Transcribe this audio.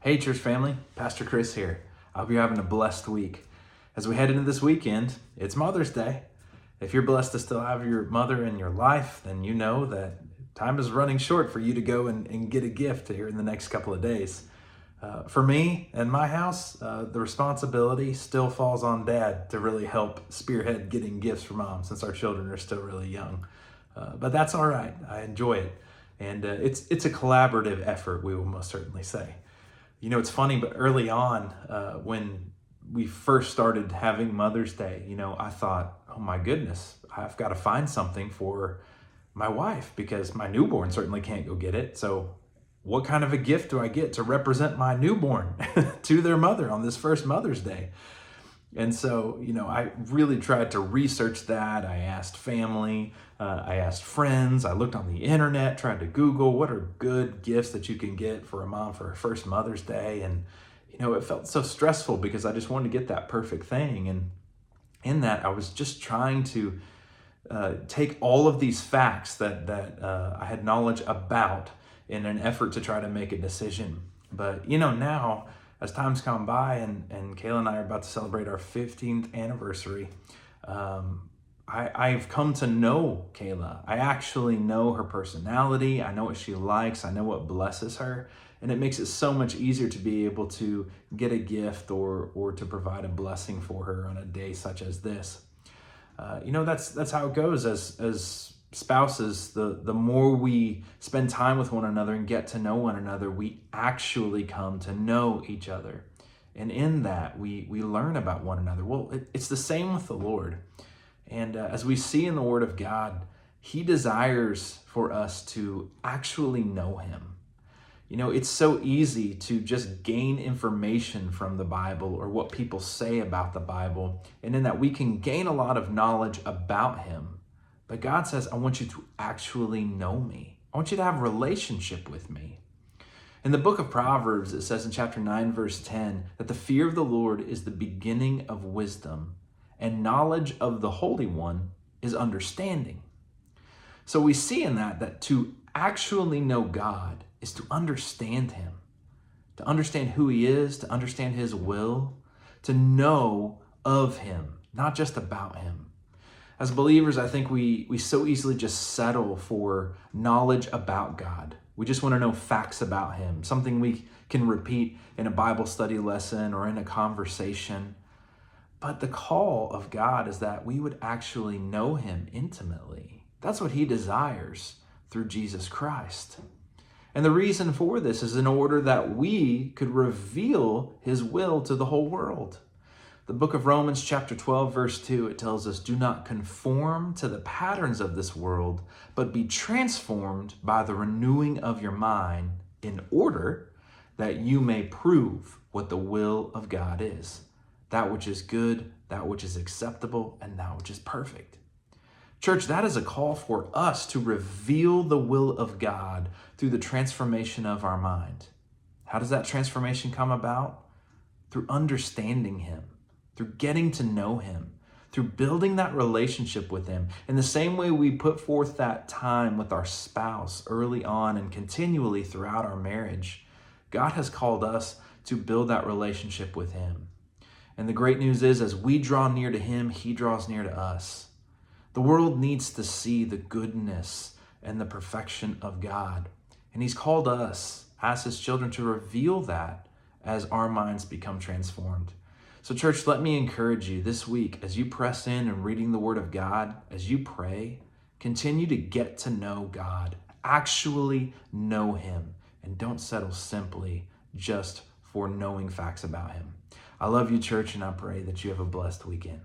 Hey, church family, Pastor Chris here. I hope you're having a blessed week. As we head into this weekend, it's Mother's Day. If you're blessed to still have your mother in your life, then you know that time is running short for you to go and get a gift here in the next couple of days. For me and my house, the responsibility still falls on Dad to really help spearhead getting gifts for Mom since our children are still really young. But that's all right. I enjoy it. And it's a collaborative effort, we will most certainly say. You know, it's funny, but early on, when we first started having Mother's Day, I thought, oh my goodness, I've got to find something for my wife because my newborn certainly can't go get it. So what kind of a gift do I get to represent my newborn to their mother on this first Mother's Day? And so, I really tried to research that. I asked family, I asked friends, I looked on the internet, tried to Google what are good gifts that you can get for a mom for her first Mother's Day. And, it felt so stressful because I just wanted to get that perfect thing. And in that, I was just trying to take all of these facts that I had knowledge about in an effort to try to make a decision. But, now, as time's gone by and Kayla and I are about to celebrate our 15th anniversary, I've come to know Kayla. I actually know her personality. I know what she likes. I know what blesses her. And it makes it so much easier to be able to get a gift or to provide a blessing for her on a day such as this. That's how it goes as spouses. The more we spend time with one another and get to know one another, we actually come to know each other. And in that, we learn about one another. Well, it's the same with the Lord. And as we see in the Word of God, He desires for us to actually know Him. It's so easy to just gain information from the Bible or what people say about the Bible. And in that, we can gain a lot of knowledge about Him. But God says, I want you to actually know me. I want you to have a relationship with me. In the book of Proverbs, it says in chapter 9, verse 10, that the fear of the Lord is the beginning of wisdom, and knowledge of the Holy One is understanding. So we see in that to actually know God is to understand Him, to understand who He is, to understand His will, to know of Him, not just about Him. As believers, I think we so easily just settle for knowledge about God. We just want to know facts about Him, something we can repeat in a Bible study lesson or in a conversation. But the call of God is that we would actually know Him intimately. That's what He desires through Jesus Christ. And the reason for this is in order that we could reveal His will to the whole world. The book of Romans chapter 12, verse 2, it tells us, do not conform to the patterns of this world, but be transformed by the renewing of your mind in order that you may prove what the will of God is, that which is good, that which is acceptable, and that which is perfect. Church, that is a call for us to reveal the will of God through the transformation of our mind. How does that transformation come about? Through understanding Him, through getting to know Him, through building that relationship with Him. In the same way we put forth that time with our spouse early on and continually throughout our marriage, God has called us to build that relationship with Him. And the great news is, as we draw near to Him, He draws near to us. The world needs to see the goodness and the perfection of God. And He's called us, as His children, to reveal that as our minds become transformed. So church, let me encourage you this week as you press in and reading the Word of God, as you pray, continue to get to know God, actually know Him, and don't settle simply just for knowing facts about Him. I love you, church, and I pray that you have a blessed weekend.